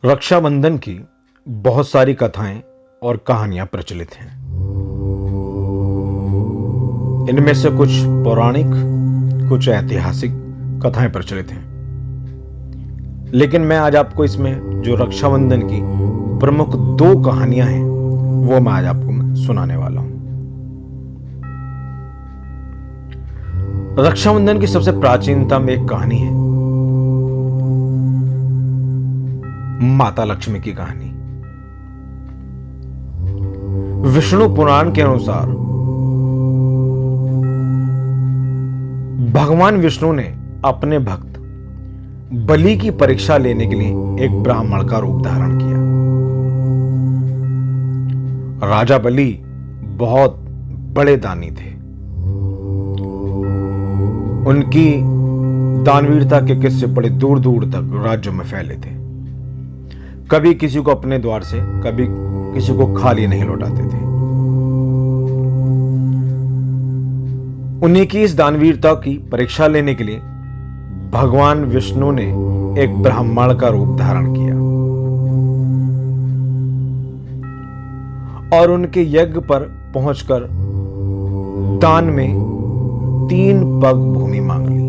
रक्षाबंधन की बहुत सारी कथाएं और कहानियां प्रचलित हैं। इनमें से कुछ पौराणिक, कुछ ऐतिहासिक कथाएं प्रचलित हैं, लेकिन मैं आज आपको इसमें जो रक्षाबंधन की प्रमुख दो कहानियां हैं वो मैं आज आपको सुनाने वाला हूं। रक्षाबंधन की सबसे प्राचीनतम एक कहानी है माता लक्ष्मी की कहानी। विष्णु पुराण के अनुसार भगवान विष्णु ने अपने भक्त बलि की परीक्षा लेने के लिए एक ब्राह्मण का रूप धारण किया। राजा बलि बहुत बड़े दानी थे। उनकी दानवीरता के किस्से बड़े दूर दूर तक राज्यों में फैले थे। कभी किसी को अपने द्वार से, कभी किसी को खाली नहीं लौटाते थे। उन्हीं की इस दानवीरता की परीक्षा लेने के लिए भगवान विष्णु ने एक ब्राह्मण का रूप धारण किया और उनके यज्ञ पर पहुंचकर दान में 3 पग भूमि मांग ली।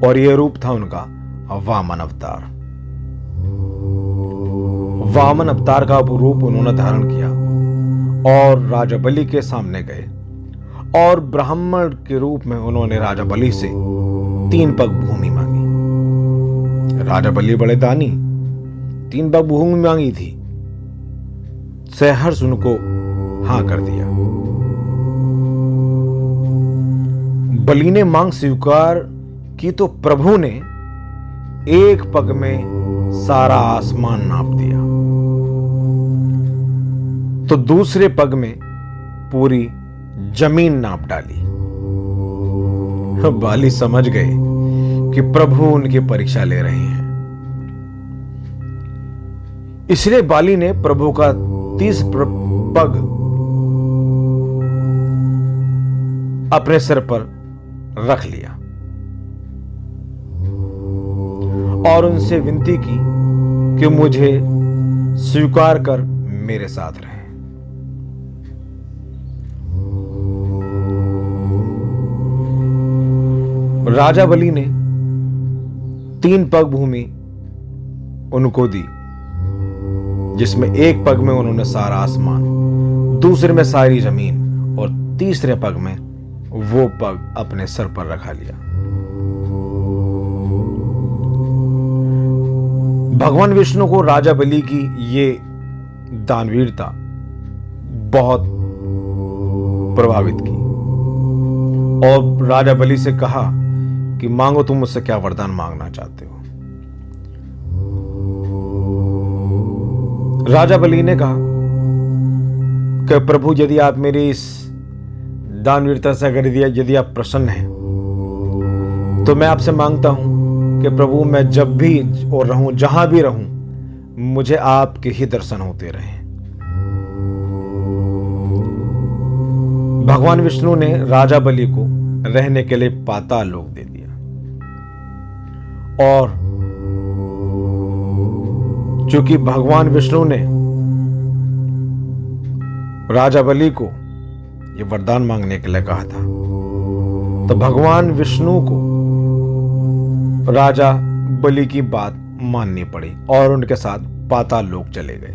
और यह रूप था उनका वामन अवतार। वामन अवतार का रूप उन्होंने धारण किया और राजा बलि के सामने गए और ब्राह्मण के रूप में उन्होंने राजा बलि से 3 पग भूमि मांगी। राजा बलि बड़े दानी, 3 पग भूमि मांगी थी। सहर्ष उनको हां कर दिया। बलि ने मांग स्वीकार की तो प्रभु ने 1 पग में सारा आसमान नाप दिया, तो दूसरे पग में पूरी जमीन नाप डाली। बाली समझ गए कि प्रभु उनकी परीक्षा ले रहे हैं। इसलिए बाली ने प्रभु का 30 पग अपने सिर पर रख लिया और उनसे विनती की कि मुझे स्वीकार कर मेरे साथ रहे। राजा बलि ने 3 पग भूमि उनको दी, जिसमें 1 पग में उन्होंने सारा आसमान, दूसरे में सारी जमीन और तीसरे पग में वो पग अपने सर पर रखा लिया। भगवान विष्णु को राजा बलि की ये दानवीरता बहुत प्रभावित की और राजा बलि से कहा कि मांगो, तुम मुझसे क्या वरदान मांगना चाहते हो। राजा बलि ने कहा कि प्रभु, यदि आप मेरी इस दानवीरता से अगर यदि आप प्रसन्न हैं तो मैं आपसे मांगता हूं कि प्रभु, मैं जब भी और रहूं, जहां भी रहूं, मुझे आपके ही दर्शन होते रहें। भगवान विष्णु ने राजा बलि को रहने के लिए पाताल लोक दे दिया और चूंकि भगवान विष्णु ने राजा बलि को यह वरदान मांगने के लिए कहा था, तो भगवान विष्णु को राजा बलि की बात माननी पड़ी और उनके साथ पाताल लोक चले गए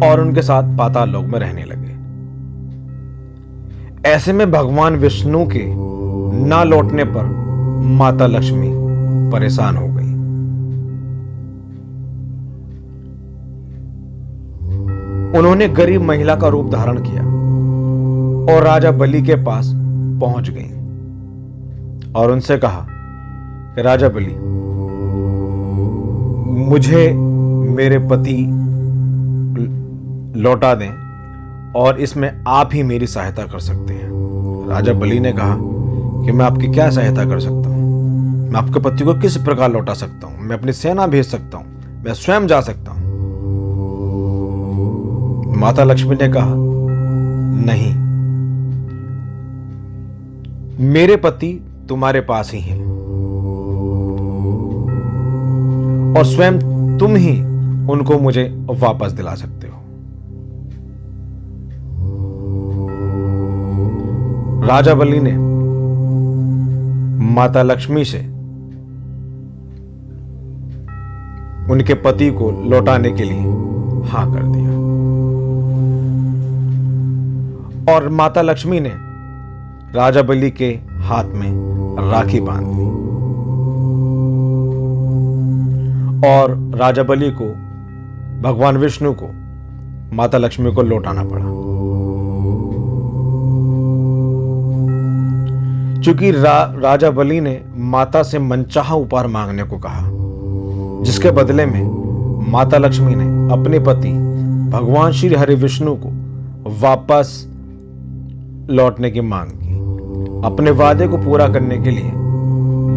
और उनके साथ पाताल लोक में रहने लगे। ऐसे में भगवान विष्णु के ना लौटने पर माता लक्ष्मी परेशान हो गई। उन्होंने गरीब महिला का रूप धारण किया और राजा बलि के पास पहुंच गई और उनसे कहा कि राजा बलि, मुझे मेरे पति लौटा दें और इसमें आप ही मेरी सहायता कर सकते हैं। राजा बलि ने कहा कि मैं आपकी क्या सहायता कर सकता हूं। मैं आपके पति को किस प्रकार लौटा सकता हूं? मैं अपनी सेना भेज सकता हूं, मैं स्वयं जा सकता हूं। माता लक्ष्मी ने कहा, नहीं, मेरे पति तुम्हारे पास ही हैं और स्वयं तुम ही उनको मुझे वापस दिला सकते हो। राजा बलि ने माता लक्ष्मी से उनके पति को लौटाने के लिए हां कर दिया और माता लक्ष्मी ने राजा बलि के हाथ में राखी बांध दी और राजा बलि को भगवान विष्णु को माता लक्ष्मी को लौटाना पड़ा। क्योंकि राजा बलि ने माता से मनचाहा उपहार मांगने को कहा, जिसके बदले में माता लक्ष्मी ने अपने पति भगवान श्री हरि विष्णु को वापस लौटने की मांग की। अपने वादे को पूरा करने के लिए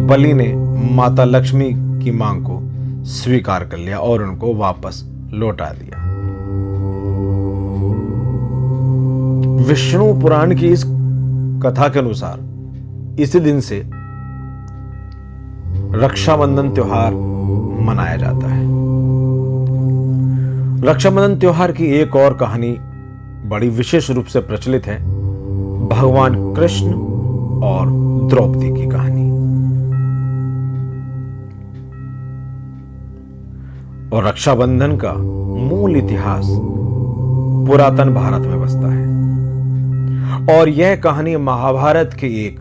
बलि ने माता लक्ष्मी की मांग को स्वीकार कर लिया और उनको वापस लौटा दिया। विष्णु पुराण की इस कथा के अनुसार इसी दिन से रक्षाबंधन त्योहार मनाया जाता है। रक्षाबंधन त्योहार की एक और कहानी बड़ी विशेष रूप से प्रचलित है, भगवान कृष्ण और द्रौपदी की कहानी। और रक्षाबंधन का मूल इतिहास पुरातन भारत में बसता है और यह कहानी महाभारत के एक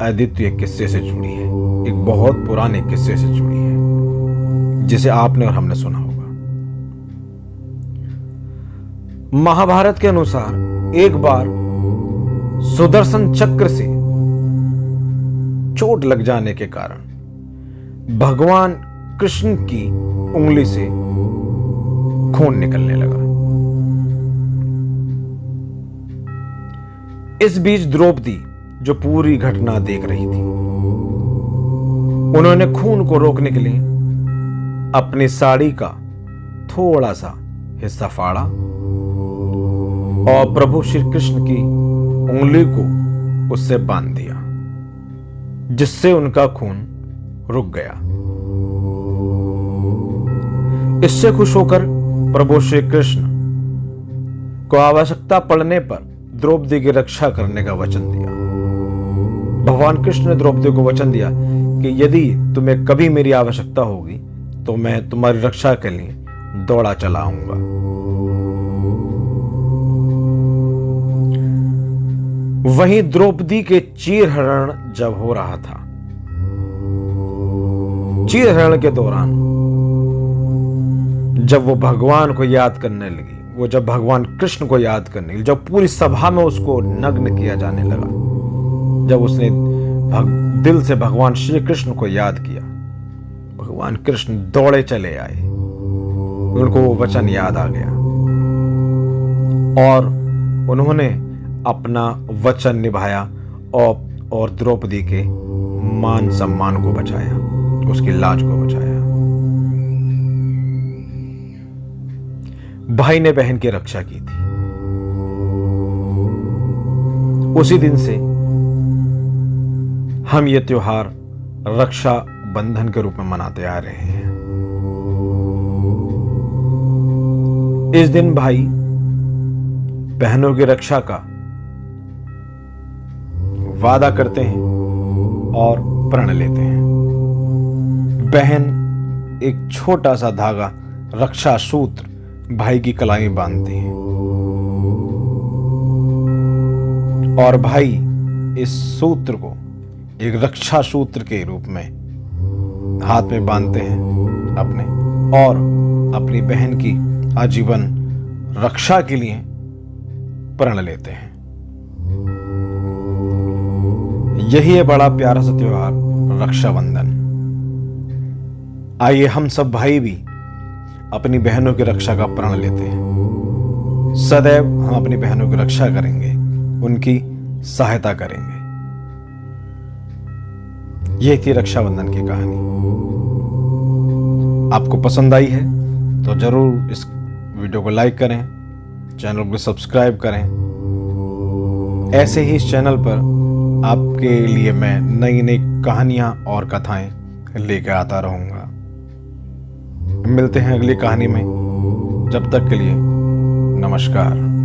अद्वितीय किस्से से जुड़ी है, एक बहुत पुराने किस्से से जुड़ी है जिसे आपने और हमने सुना होगा। महाभारत के अनुसार एक बार सुदर्शन चक्र से चोट लग जाने के कारण भगवान कृष्ण की उंगली से खून निकलने लगा। इस बीच द्रौपदी जो पूरी घटना देख रही थी, उन्होंने खून को रोकने के लिए अपनी साड़ी का थोड़ा सा हिस्सा फाड़ा और प्रभु श्री कृष्ण की उंगली को उससे बांध दिया, जिससे उनका खून रुक गया। इससे खुश होकर प्रभु श्री कृष्ण को आवश्यकता पड़ने पर द्रौपदी की रक्षा करने का वचन दिया। भगवान कृष्ण ने द्रौपदी को वचन दिया कि यदि तुम्हें कभी मेरी आवश्यकता होगी तो मैं तुम्हारी रक्षा के लिए दौड़ा चला आऊंगा। वहीं द्रौपदी के चीरहरण जब हो रहा था, चीरहरण के दौरान जब वो भगवान को याद करने लगी, वो जब भगवान कृष्ण को याद करने लगी, जब पूरी सभा में उसको नग्न किया जाने लगा, जब उसने दिल से भगवान श्री कृष्ण को याद किया, भगवान कृष्ण दौड़े चले आए। उनको वो वचन याद आ गया और उन्होंने अपना वचन निभाया और द्रौपदी के मान सम्मान को बचाया, उसकी लाज को बचाया। भाई ने बहन की रक्षा की थी। उसी दिन से हम ये त्योहार रक्षा बंधन के रूप में मनाते आ रहे हैं। इस दिन भाई बहनों की रक्षा का वादा करते हैं और प्रण लेते हैं। बहन एक छोटा सा धागा रक्षा सूत्र भाई की कलाई में बांधती है और भाई इस सूत्र को एक रक्षा सूत्र के रूप में हाथ में बांधते हैं अपने, और अपनी बहन की आजीवन रक्षा के लिए प्रण लेते हैं। यही है बड़ा प्यारा सा त्योहार रक्षाबंधन। आइए हम सब भाई भी अपनी बहनों की रक्षा का प्रण लेते हैं। सदैव हम अपनी बहनों की रक्षा करेंगे, उनकी सहायता करेंगे। यह थी रक्षाबंधन की कहानी। आपको पसंद आई है तो जरूर इस वीडियो को लाइक करें, चैनल को सब्सक्राइब करें। ऐसे ही इस चैनल पर आपके लिए मैं नई नई कहानियां और कथाएं लेकर आता रहूंगा। मिलते हैं अगली कहानी में। जब तक के लिए नमस्कार।